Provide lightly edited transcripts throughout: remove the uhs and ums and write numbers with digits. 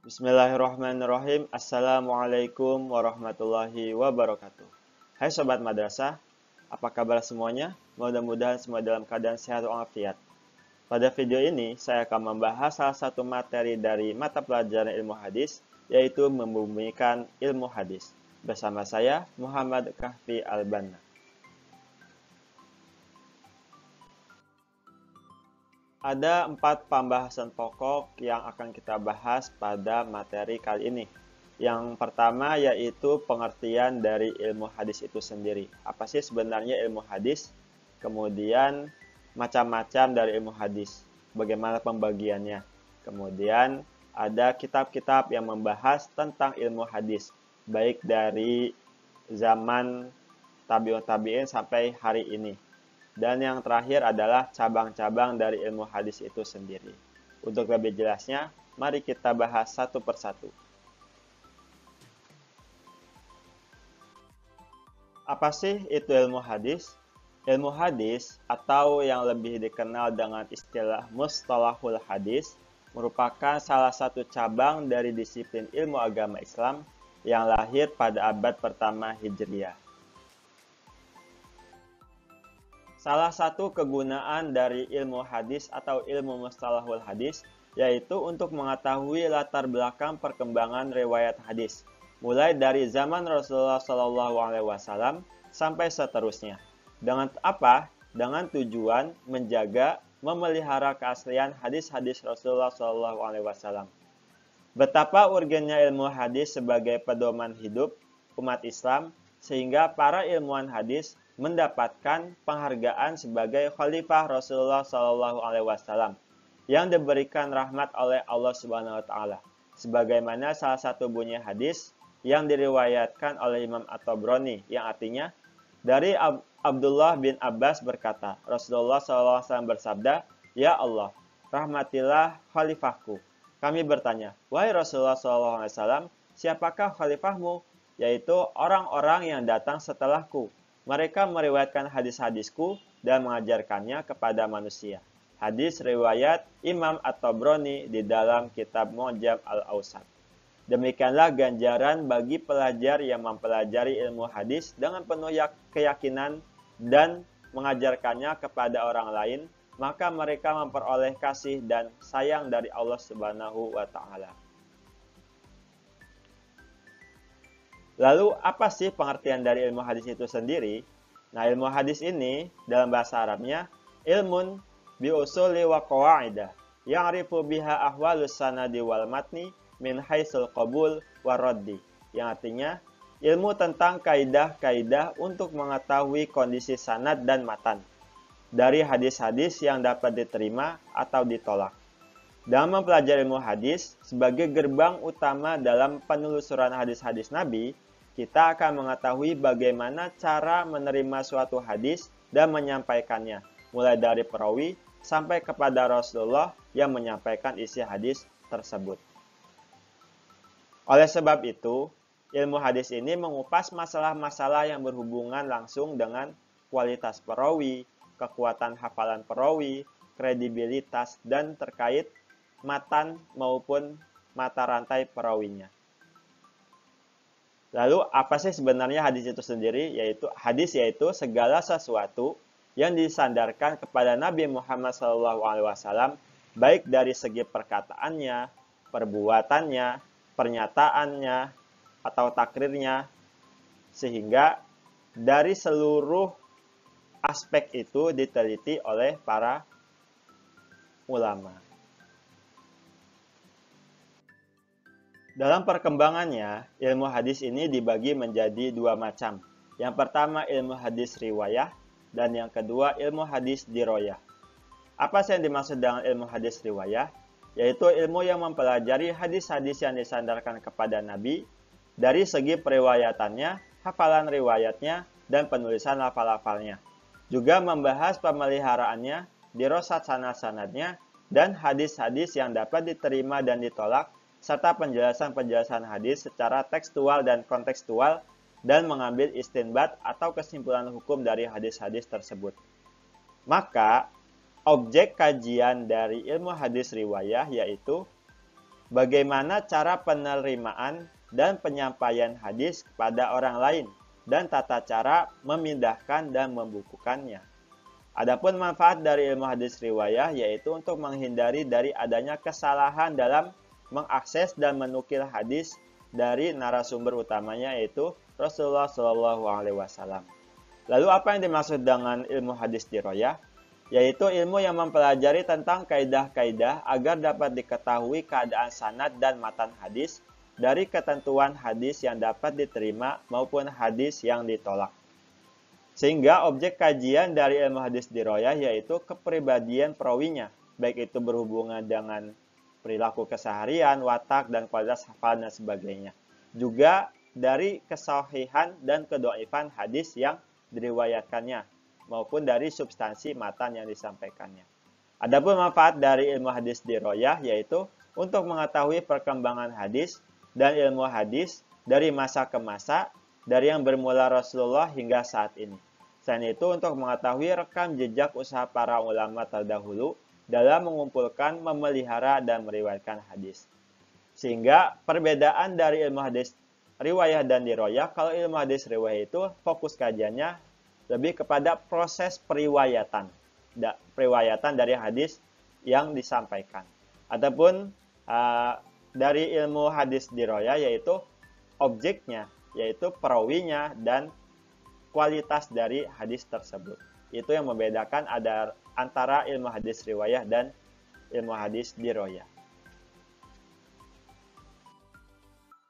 Bismillahirrahmanirrahim. Assalamualaikum warahmatullahi wabarakatuh. Hai Sobat Madrasah, apa kabar semuanya? Mudah-mudahan semua dalam keadaan sehat walafiat. Pada video ini, saya akan membahas salah satu materi dari mata pelajaran ilmu hadis, yaitu membumikan ilmu hadis. Bersama saya, Muhammad Kahfi Al-Banna. Ada 4 pembahasan pokok yang akan kita bahas pada materi kali ini. Yang pertama yaitu pengertian dari ilmu hadis itu sendiri. Apa sih sebenarnya ilmu hadis? Kemudian macam-macam dari ilmu hadis. Bagaimana pembagiannya? Kemudian ada kitab-kitab yang membahas tentang ilmu hadis. Baik dari zaman tabi'un tabi'in sampai hari ini. Dan yang terakhir adalah cabang-cabang dari ilmu hadis itu sendiri. Untuk lebih jelasnya, mari kita bahas satu persatu. Apa sih itu ilmu hadis? Ilmu hadis atau yang lebih dikenal dengan istilah mustalahul hadis merupakan salah satu cabang dari disiplin ilmu agama Islam yang lahir pada abad pertama Hijriah. Salah satu kegunaan dari ilmu hadis atau ilmu mustalahul hadis yaitu untuk mengetahui latar belakang perkembangan riwayat hadis, mulai dari zaman Rasulullah SAW sampai seterusnya. Dengan apa? Dengan tujuan menjaga, memelihara keaslian hadis-hadis Rasulullah SAW. Betapa urgennya ilmu hadis sebagai pedoman hidup umat Islam, sehingga para ilmuwan hadis mendapatkan penghargaan sebagai khalifah Rasulullah SAW yang diberikan rahmat oleh Allah Subhanahu wa taala. Sebagaimana salah satu bunyi hadis yang diriwayatkan oleh Imam At-Tabrani yang artinya dari Abdullah bin Abbas berkata, Rasulullah SAW bersabda, "Ya Allah, rahmatilah khalifahku." Kami bertanya, "Wahai Rasulullah SAW, siapakah khalifahmu?" Yaitu orang-orang yang datang setelahku. Mereka meriwayatkan hadis-hadisku dan mengajarkannya kepada manusia. Hadis riwayat Imam At-Tabrani di dalam kitab Mu'jam Al-Awsat. Demikianlah ganjaran bagi pelajar yang mempelajari ilmu hadis dengan penuh keyakinan dan mengajarkannya kepada orang lain, maka mereka memperoleh kasih dan sayang dari Allah Subhanahu wa taala. Lalu apa sih pengertian dari ilmu hadis itu sendiri? Nah, ilmu hadis ini dalam bahasa Arabnya ilmun bi usuli wa qawaidah ya'rifu biha ahwalus sanadi wal matni min haitsul qabul wa raddi. Yang artinya ilmu tentang kaidah-kaidah untuk mengetahui kondisi sanad dan matan dari hadis-hadis yang dapat diterima atau ditolak. Dalam mempelajari ilmu hadis sebagai gerbang utama dalam penelusuran hadis-hadis Nabi, kita akan mengetahui bagaimana cara menerima suatu hadis dan menyampaikannya, mulai dari perawi sampai kepada Rasulullah yang menyampaikan isi hadis tersebut. Oleh sebab itu, ilmu hadis ini mengupas masalah-masalah yang berhubungan langsung dengan kualitas perawi, kekuatan hafalan perawi, kredibilitas, dan terkait matan maupun mata rantai perawinya. Lalu apa sih sebenarnya hadis itu sendiri? Hadis yaitu segala sesuatu yang disandarkan kepada Nabi Muhammad SAW, baik dari segi perkataannya, perbuatannya, pernyataannya, atau takrirnya, sehingga dari seluruh aspek itu diteliti oleh para ulama. Dalam perkembangannya, ilmu hadis ini dibagi menjadi 2 macam. Yang pertama ilmu hadis riwayah, dan yang kedua ilmu hadis diroyah. Apa sih yang dimaksud dengan ilmu hadis riwayah? Yaitu ilmu yang mempelajari hadis-hadis yang disandarkan kepada Nabi dari segi periwayatannya, hafalan riwayatnya, dan penulisan lafal-lafalnya. Juga membahas pemeliharaannya, dirosat sanad-sanadnya, dan hadis-hadis yang dapat diterima dan ditolak, serta penjelasan-penjelasan hadis secara tekstual dan kontekstual, dan mengambil istinbat atau kesimpulan hukum dari hadis-hadis tersebut. Maka, objek kajian dari ilmu hadis riwayah yaitu bagaimana cara penerimaan dan penyampaian hadis kepada orang lain, dan tata cara memindahkan dan membukukannya. Adapun manfaat dari ilmu hadis riwayah yaitu untuk menghindari dari adanya kesalahan dalam mengakses dan menukil hadis dari narasumber utamanya yaitu Rasulullah Shallallahu Alaihi Wasallam. Lalu apa yang dimaksud dengan ilmu hadis diroyah? Yaitu ilmu yang mempelajari tentang kaidah-kaidah agar dapat diketahui keadaan sanad dan matan hadis dari ketentuan hadis yang dapat diterima maupun hadis yang ditolak. Sehingga objek kajian dari ilmu hadis diroyah yaitu kepribadian perawinya, baik itu berhubungan dengan perilaku keseharian, watak, dan kualitas hafalan dan sebagainya. Juga dari kesahihan dan kedoifan hadis yang diriwayatkannya, maupun dari substansi matan yang disampaikannya. Adapun manfaat dari ilmu hadis diroyah yaitu untuk mengetahui perkembangan hadis dan ilmu hadis dari masa ke masa, dari yang bermula Rasulullah hingga saat ini. Selain itu untuk mengetahui rekam jejak usaha para ulama terdahulu dalam mengumpulkan, memelihara, dan meriwayatkan hadis. Sehingga perbedaan dari ilmu hadis riwayah dan diroyah, kalau ilmu hadis riwayah itu fokus kajiannya lebih kepada proses periwayatan dari hadis yang disampaikan. Adapun dari ilmu hadis diroyah yaitu objeknya, yaitu perawinya dan kualitas dari hadis tersebut. Itu yang membedakan antara ilmu hadis riwayah dan ilmu hadis diroyah.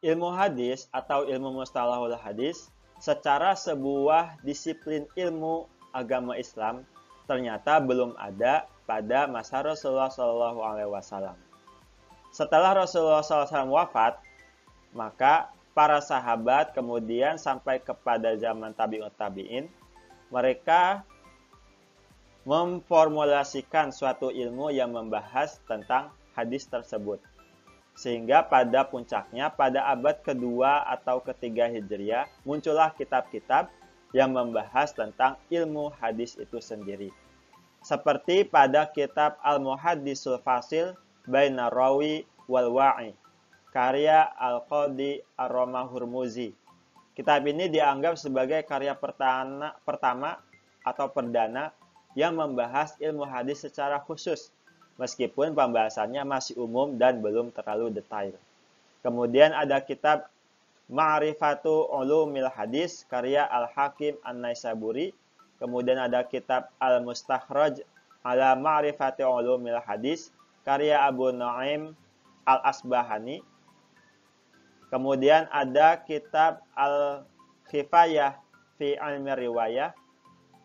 Ilmu hadis atau ilmu mustalahul hadis secara sebuah disiplin ilmu agama Islam ternyata belum ada pada masa Rasulullah SAW. Setelah Rasulullah SAW wafat, maka para sahabat kemudian sampai kepada zaman tabi'in, mereka memformulasikan suatu ilmu yang membahas tentang hadis tersebut. Sehingga pada puncaknya, pada abad kedua atau ketiga Hijriah, muncullah kitab-kitab yang membahas tentang ilmu hadis itu sendiri. Seperti pada kitab Al-Muhaddisul Fasil Baina Rawi wal Wa'i, karya Al-Qadi Ar-Romah-Hurmuzi. Kitab ini dianggap sebagai karya pertama atau perdana yang membahas ilmu hadis secara khusus, meskipun pembahasannya masih umum dan belum terlalu detail. Kemudian ada kitab Ma'rifatu Ulumil Hadis, karya Al-Hakim An-Naisaburi. Kemudian ada kitab Al-Mustakhraj ala Ma'rifati Ulumil Hadis, karya Abu Nu'aim Al-Asbahani. Kemudian ada kitab Al-Khifayah fi Ilmi Riwayah,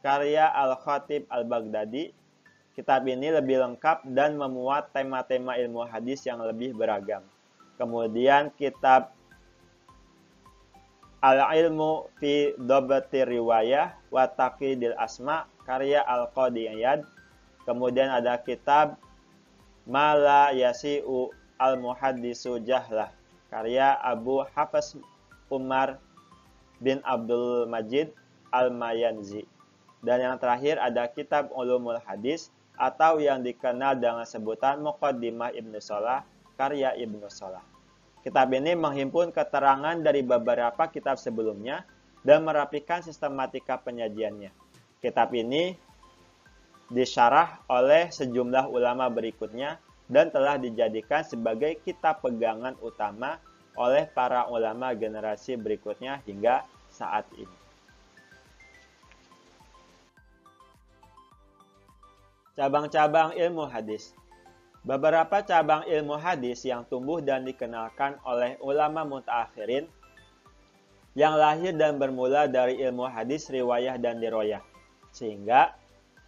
karya Al-Khatib Al-Baghdadi. Kitab ini lebih lengkap dan memuat tema-tema ilmu hadis yang lebih beragam. Kemudian kitab Al-Ilmu fi Dobati Riwayah wa Taqidil Asma, karya Al-Qadi Iyad. Kemudian ada kitab Mala Yasi'u Al-Muhaddisu Jahlah, karya Abu Hafs Umar bin Abdul Majid Al-Mayanzi. Dan yang terakhir ada kitab Ulumul Hadis atau yang dikenal dengan sebutan Muqaddimah Ibnu Shalah, karya Ibnu Shalah. Kitab ini menghimpun keterangan dari beberapa kitab sebelumnya dan merapikan sistematika penyajiannya. Kitab ini disyarah oleh sejumlah ulama berikutnya dan telah dijadikan sebagai kitab pegangan utama oleh para ulama generasi berikutnya hingga saat ini. Cabang-cabang ilmu hadis. Beberapa cabang ilmu hadis yang tumbuh dan dikenalkan oleh ulama mutaakhirin yang lahir dan bermula dari ilmu hadis riwayah dan diroyah. Sehingga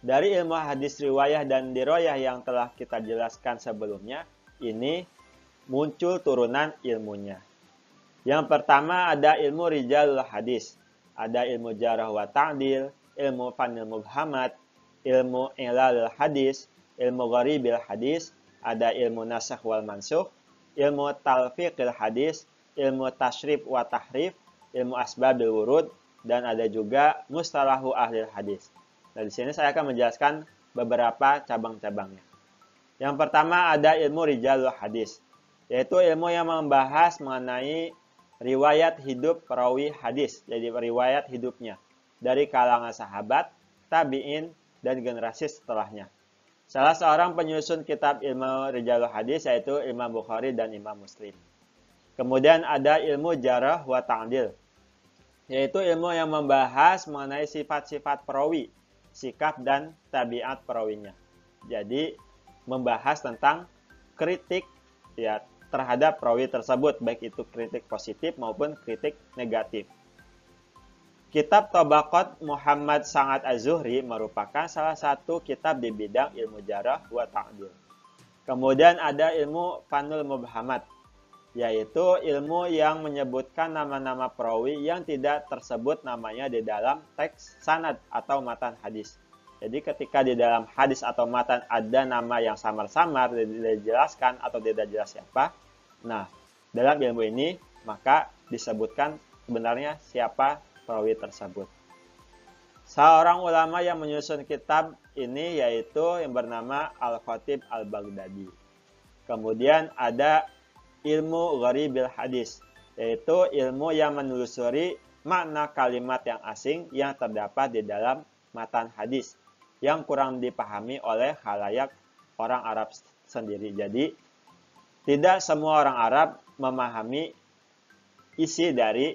dari ilmu hadis riwayah dan diroyah yang telah kita jelaskan sebelumnya, ini muncul turunan ilmunya. Yang pertama ada ilmu rijalul hadis, ada ilmu jarah wa ta'dil, ilmu fanil mubhamat, ilmu ilalul hadis, ilmu gharibil hadis, ada ilmu nasakh wal mansukh, ilmu talfiqil hadis, ilmu tasyrif wa tahrif, ilmu asbabil wurud, dan ada juga mustalahu ahlil hadis. Nah, di sini saya akan menjelaskan beberapa cabang-cabangnya. Yang pertama ada ilmu rijalul hadis. yaitu ilmu yang membahas mengenai riwayat hidup perawi hadis, jadi riwayat hidupnya dari kalangan sahabat, tabi'in, dan generasi setelahnya. Salah seorang penyusun kitab ilmu rijalul hadis yaitu Imam Bukhari dan Imam Muslim. Kemudian ada ilmu jarah wa ta'dil, yaitu ilmu yang membahas mengenai sifat-sifat perawi, sikap dan tabiat perawinya. Jadi membahas tentang kritik ya terhadap perawi tersebut, baik itu kritik positif maupun kritik negatif. Kitab Tabaqat Muhammad Sa'ad Az-Zuhri merupakan salah satu kitab di bidang ilmu jarah wa ta'dil. Kemudian ada ilmu Fanul Mubhamat, yaitu ilmu yang menyebutkan nama-nama perawi yang tidak tersebut namanya di dalam teks sanad atau matan hadis. Jadi ketika di dalam hadis atau matan ada nama yang samar-samar, tidak dijelaskan atau tidak jelas siapa, nah dalam ilmu ini maka disebutkan sebenarnya siapa perawi tersebut. Seorang ulama yang menyusun kitab ini yaitu yang bernama Al-Khatib Al-Baghdadi. Kemudian ada ilmu Gharibil Hadis, yaitu ilmu yang menelusuri makna kalimat yang asing yang terdapat di dalam matan hadis yang kurang dipahami oleh khalayak orang Arab sendiri. Jadi, tidak semua orang Arab memahami isi dari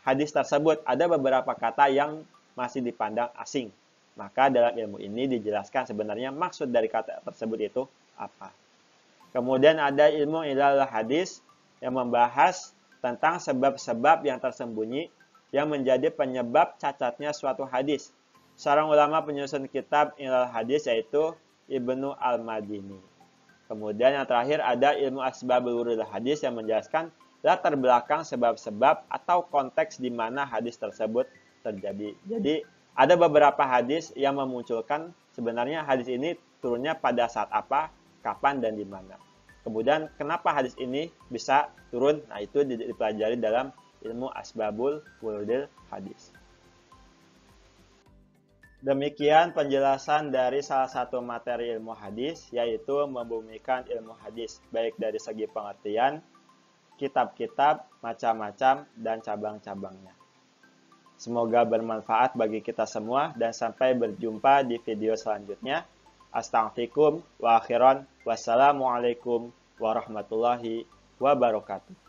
hadis tersebut. Ada beberapa kata yang masih dipandang asing. Maka dalam ilmu ini dijelaskan sebenarnya maksud dari kata tersebut itu apa. Kemudian ada ilmu ilal hadis yang membahas tentang sebab-sebab yang tersembunyi yang menjadi penyebab cacatnya suatu hadis. Seorang ulama penyusun kitab ilal hadis yaitu Ibnu Al-Madini. Kemudian yang terakhir ada ilmu asbabul wurudil hadis yang menjelaskan latar belakang sebab-sebab atau konteks di mana hadis tersebut terjadi. Jadi ada beberapa hadis yang memunculkan sebenarnya hadis ini turunnya pada saat apa, kapan, dan di mana. Kemudian kenapa hadis ini bisa turun? Nah itu dipelajari dalam ilmu asbabul wurudil hadis. Demikian penjelasan dari salah satu materi ilmu hadis, yaitu membumikan ilmu hadis, baik dari segi pengertian, kitab-kitab, macam-macam, dan cabang-cabangnya. Semoga bermanfaat bagi kita semua, dan sampai berjumpa di video selanjutnya. Astaghfirullahaladzim wa akhiran. Wassalamualaikum warahmatullahi wabarakatuh.